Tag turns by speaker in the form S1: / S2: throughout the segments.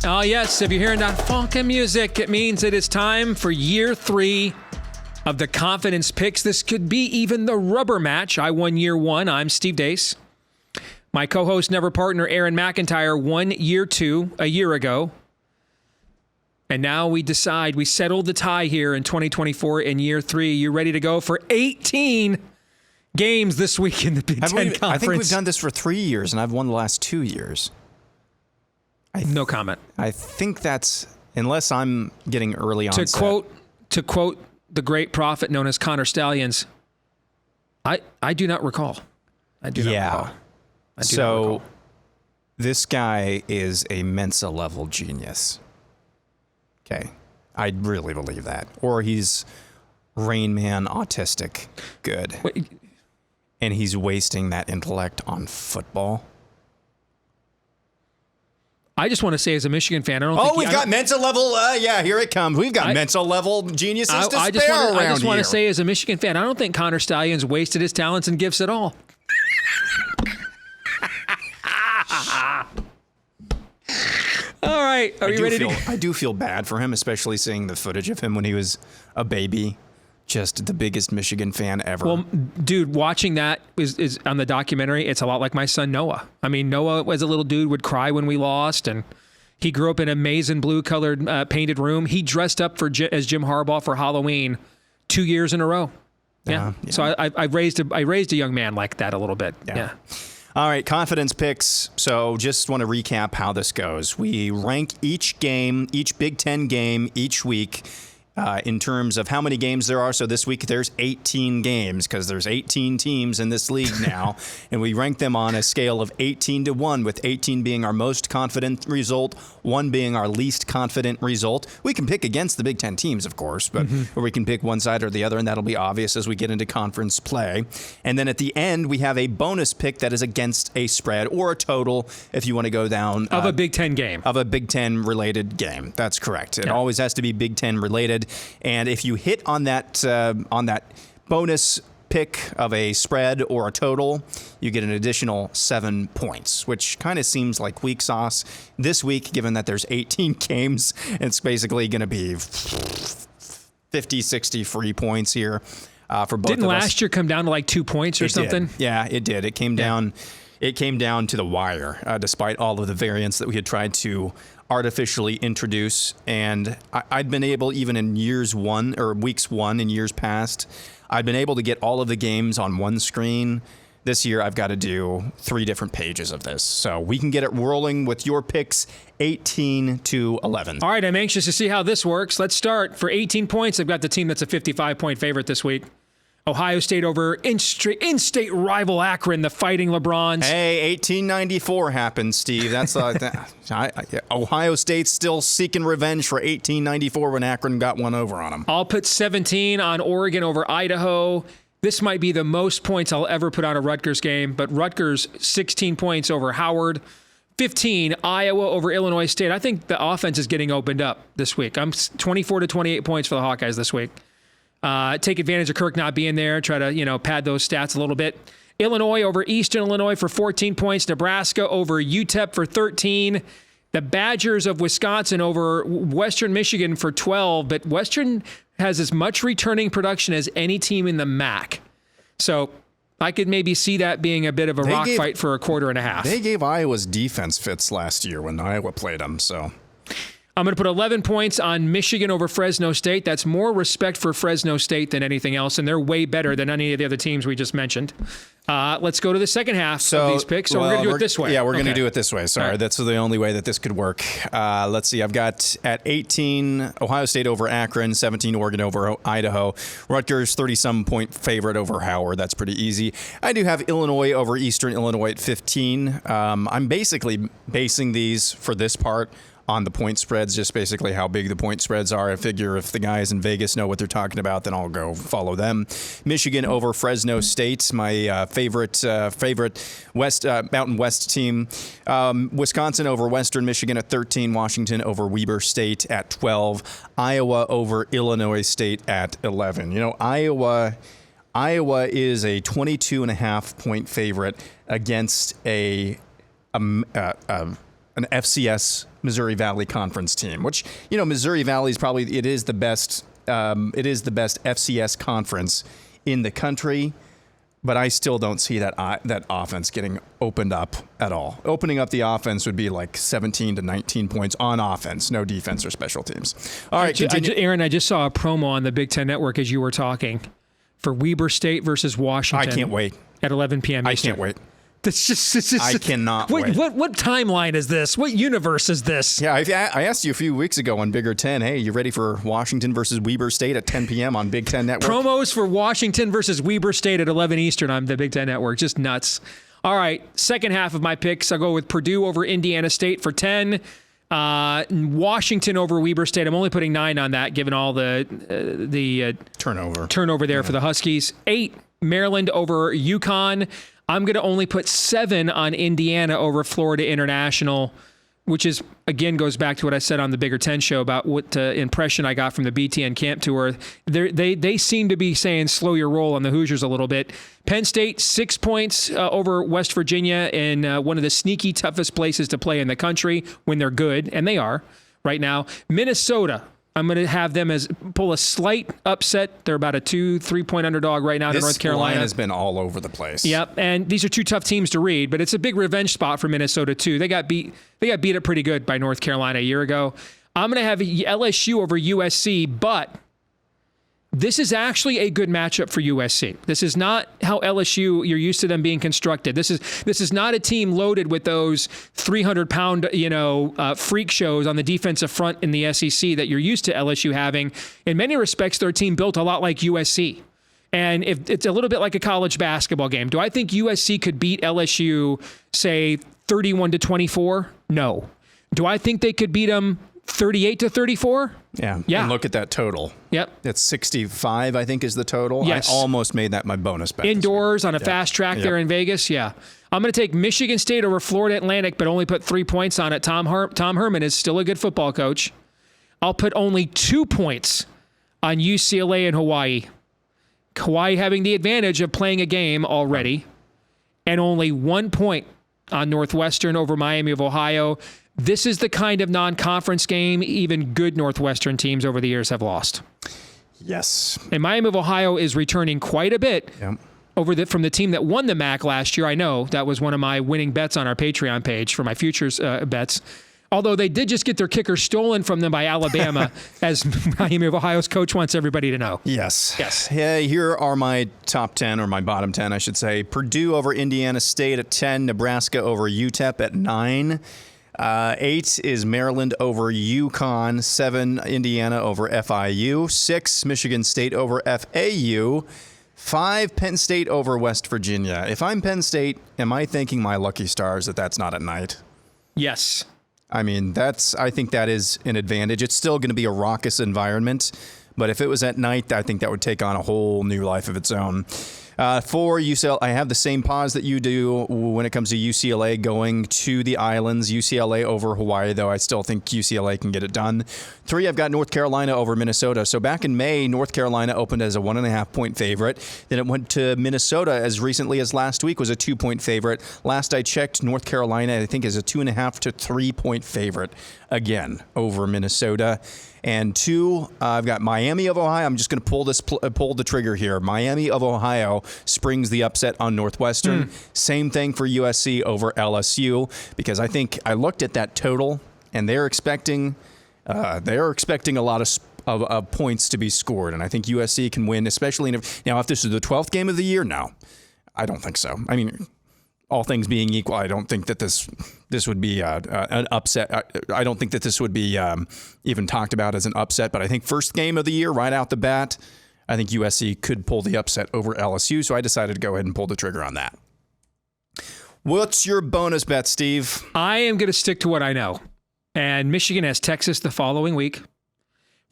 S1: Oh, yes. If you're hearing that funky music, it means it is time for year 3 of the Confidence Picks. This could be even the rubber match. I won year 1. I'm Steve Deace. My co-host, never partner, Aaron McIntyre, won year 2 a year ago. And now we settled the tie here in 2024 in year 3. You ready to go for 18 games this week in the Big Ten Conference?
S2: I think we've done this for 3 years, and I've won the last 2 years.
S1: No comment.
S2: I think that's, unless I'm getting early onset.
S1: To quote the great prophet known as Connor Stallions, I do not recall. I do not recall.
S2: So this guy is a Mensa level genius. Okay. I really believe that. Or he's Rain Man autistic good.
S1: Wait.
S2: And he's wasting that intellect on football.
S1: I just want to say, as a Michigan fan, I don't think...
S2: we've got Mensa level... here it comes. We've got Mensa level geniuses to spare around here.
S1: I just want to say, as a Michigan fan, I don't think Connor Stallions wasted his talents and gifts at all. All right. Are you ready to...
S2: I do feel bad for him, especially seeing the footage of him when he was a baby. Just the biggest Michigan fan ever.
S1: Well, dude, watching that is on the documentary. It's a lot like my son Noah. I mean, Noah, as a little dude, would cry when we lost, and he grew up in a maize and blue-colored painted room. He dressed up as Jim Harbaugh for Halloween 2 years in a row. Yeah. So I raised a young man like that a little bit. Yeah.
S2: All right, confidence picks. So just want to recap how this goes. We rank each game, each Big Ten game each week. In terms of how many games there are. So this week there's 18 games because there's 18 teams in this league now. And we rank them on a scale of 18 to 1, with 18 being our most confident result, 1 being our least confident result. We can pick against the Big Ten teams, of course, but or we can pick one side or the other, and that'll be obvious as we get into conference play. And then at the end, we have a bonus pick that is against a spread or a total if you want to go down.
S1: Of a Big Ten game.
S2: Of a Big Ten related game. That's correct. It always has to be Big Ten related. And if you hit on that bonus pick of a spread or a total, you get an additional 7 points, which kind of seems like weak sauce this week, given that there's 18 games. It's basically going to be 50, 60 free points here for both of us.
S1: Didn't last year come down to like 2 points or something?
S2: Yeah, it did. It came down. It came down to the wire, despite all of the variants that we had tried to artificially introduce. And I'd been able, even in weeks 1 in years past, I'd been able to get all of the games on one screen. This year, I've got to do 3 different pages of this. So we can get it rolling with your picks, 18 to 11.
S1: All right, I'm anxious to see how this works. Let's start. For 18 points, I've got the team that's a 55-point favorite this week. Ohio State over in-state rival Akron, the Fighting LeBrons.
S2: Hey, 1894 happened, Steve. That's Ohio State's still seeking revenge for 1894 when Akron got one over on them.
S1: I'll put 17 on Oregon over Idaho. This might be the most points I'll ever put on a Rutgers game, but Rutgers 16 points over Howard. 15, Iowa over Illinois State. I think the offense is getting opened up this week. I'm 24 to 28 points for the Hawkeyes this week. Take advantage of Kirk not being there. Try to, pad those stats a little bit. Illinois over Eastern Illinois for 14 points. Nebraska over UTEP for 13. The Badgers of Wisconsin over Western Michigan for 12. But Western has as much returning production as any team in the MAC. So I could maybe see that being a bit of a rock fight for a quarter and a half.
S2: They gave Iowa's defense fits last year when Iowa played them, so...
S1: I'm going to put 11 points on Michigan over Fresno State. That's more respect for Fresno State than anything else, and they're way better than any of the other teams we just mentioned. Let's go to the second half of these picks. So we're going to do it this way.
S2: Yeah, we're going to do it this way. Sorry, right. That's the only way that this could work. Let's see. I've got at 18, Ohio State over Akron, 17, Oregon over Idaho. Rutgers, 30-some point favorite over Howard. That's pretty easy. I do have Illinois over Eastern Illinois at 15. I'm basically basing these for this part on the point spreads, just basically how big the point spreads are. I figure if the guys in Vegas know what they're talking about, then I'll go follow them. Michigan over Fresno State, my favorite West Mountain West team. Wisconsin over Western Michigan at 13. Washington over Weber State at 12. Iowa over Illinois State at 11. Iowa is a 22.5 point favorite against a an FCS Missouri Valley Conference team, which, Missouri Valley is probably, it is the best FCS conference in the country. But I still don't see that offense getting opened up at all. Opening up the offense would be like 17 to 19 points on offense, no defense or special teams. All right,
S1: Aaron, I just saw a promo on the Big Ten Network as you were talking for Weber State versus Washington.
S2: I can't wait.
S1: At 11 p.m.
S2: I can't wait.
S1: That's just
S2: I cannot wait.
S1: What timeline is this? What universe is this?
S2: Yeah, I asked you a few weeks ago on Bigger Ten, hey, you ready for Washington versus Weber State at 10 p.m. on Big Ten Network?
S1: Promos for Washington versus Weber State at 11 Eastern on the Big Ten Network. Just nuts. All right, second half of my picks, I'll go with Purdue over Indiana State for 10. Washington over Weber State. I'm only putting 9 on that, given all the turnover there for the Huskies. 8, Maryland over UConn. I'm going to only put 7 on Indiana over Florida International, which is, again, goes back to what I said on the Bigger Ten show about what impression I got from the BTN camp tour. They seem to be saying slow your roll on the Hoosiers a little bit. Penn State, 6 points over West Virginia in one of the sneaky toughest places to play in the country when they're good, and they are right now. Minnesota, I'm going to have them as pull a slight upset. They're about a 2-3 point underdog right now to North Carolina.
S2: This line has been all over the place.
S1: Yep, and these are 2 tough teams to read, but it's a big revenge spot for Minnesota too. They got beat up pretty good by North Carolina a year ago. I'm going to have LSU over USC, but this is actually a good matchup for USC. This is not how LSU, you're used to them being constructed. This is not a team loaded with those 300-pound, freak shows on the defensive front in the SEC that you're used to LSU having. In many respects, they're a team built a lot like USC. And if it's a little bit like a college basketball game. Do I think USC could beat LSU, say, 31-24? No. Do I think they could beat them 38-34?
S2: Yeah. And look at that total.
S1: Yep.
S2: That's 65, I think, is the total.
S1: Yes.
S2: I almost made that my bonus bet.
S1: Indoors on a fast track there in Vegas. Yeah. I'm going to take Michigan State over Florida Atlantic, but only put 3 points on it. Tom Herman is still a good football coach. I'll put only 2 points on UCLA and Hawaii. Hawaii having the advantage of playing a game already, and only 1 point on Northwestern over Miami of Ohio. This is the kind of non-conference game even good Northwestern teams over the years have lost.
S2: Yes.
S1: And Miami of Ohio is returning quite a bit from the team that won the MAC last year. I know that was one of my winning bets on our Patreon page for my futures bets. Although they did just get their kicker stolen from them by Alabama, as Miami of Ohio's coach wants everybody to know.
S2: Yes.
S1: Yes.
S2: Yeah, here are my top 10, or my bottom 10, I should say. Purdue over Indiana State at 10, Nebraska over UTEP at 9. 8 is Maryland over UConn. 7, Indiana over FIU. 6, Michigan State over FAU. 5, Penn State over West Virginia. If I'm Penn State, am I thanking my lucky stars that that's not at night?
S1: Yes.
S2: I mean, I think that is an advantage. It's still going to be a raucous environment, but if it was at night, I think that would take on a whole new life of its own. For UCLA, I have the same pause that you do when it comes to UCLA going to the islands. UCLA over Hawaii, though I still think UCLA can get it done. 3, I've got North Carolina over Minnesota. So back in May, North Carolina opened as a 1.5 point favorite. Then it went to Minnesota as recently as last week, was a 2 point favorite. Last I checked, North Carolina, I think, is a 2.5 to 3 point favorite again over Minnesota. And 2, I've got Miami of Ohio. I'm just going to pull the trigger here. Miami of Ohio springs the upset on Northwestern. Same thing for USC over LSU, because I think I looked at that total, and they're expecting a lot of points to be scored, and I think USC can win, especially if this is the 12th game of the year. No, I don't think so. I mean, all things being equal, I don't think that this would be an upset. I don't think that this would be even talked about as an upset. But I think first game of the year, right out the bat, I think USC could pull the upset over LSU. So I decided to go ahead and pull the trigger on that. What's your bonus bet, Steve?
S1: I am going to stick to what I know. And Michigan has Texas the following week.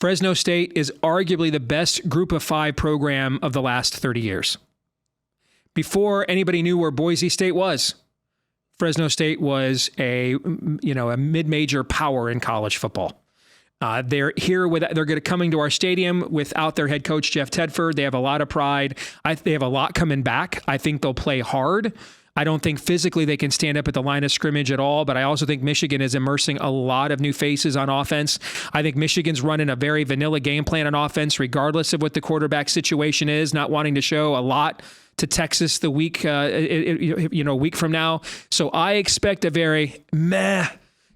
S1: Fresno State is arguably the best Group of 5 program of the last 30 years. Before anybody knew where Boise State was, Fresno State was a mid-major power in college football. They're coming to our stadium without their head coach, Jeff Tedford. They have a lot of pride. They have a lot coming back. I think they'll play hard. I don't think physically they can stand up at the line of scrimmage at all, but I also think Michigan is immersing a lot of new faces on offense. I think Michigan's running a very vanilla game plan on offense, regardless of what the quarterback situation is, not wanting to show a lot to Texas the week, a week from now. So I expect a very meh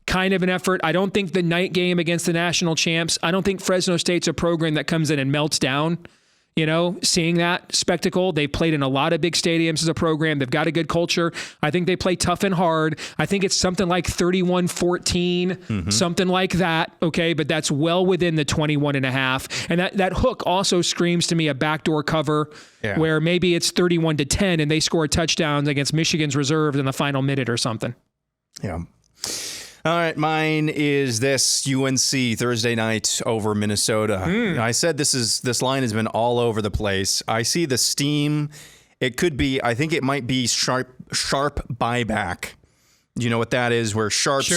S1: kind of an effort. I don't think the night game against the national champs, I don't think Fresno State's a program that comes in and melts down. Seeing that spectacle, they played in a lot of big stadiums as a program. They've got a good culture. I think they play tough and hard. I think it's something like 31-14, something like that. Okay. But that's well within the 21.5. And that hook also screams to me a backdoor cover where maybe it's 31-10 and they score touchdowns against Michigan's reserves in the final minute or something.
S2: Yeah. All right, mine is this UNC Thursday night over Minnesota. I said this line has been all over the place. I see the steam. It could be. I think it might be sharp buyback. You know what that is? Where sharps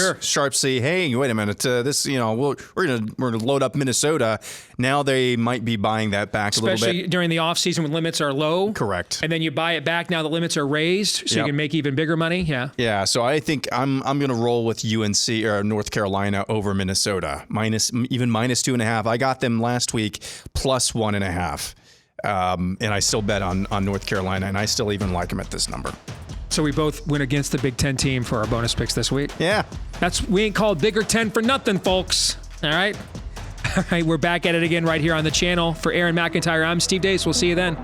S2: say, "Hey, wait a minute, we're gonna load up Minnesota." Now they might be buying that back a little bit,
S1: especially during the offseason when limits are low.
S2: Correct.
S1: And then you buy it back now the limits are raised, so you can make even bigger money. Yeah.
S2: Yeah. So I think I'm gonna roll with UNC or North Carolina over Minnesota minus 2.5. I got them last week plus 1.5, and I still bet on North Carolina, and I still even like them at this number.
S1: So we both went against the Big Ten team for our bonus picks this week.
S2: Yeah.
S1: We ain't called Bigger 10 for nothing, folks. All right. All right. We're back at it again right here on the channel. For Aaron McIntyre, I'm Steve Deace. We'll see you then.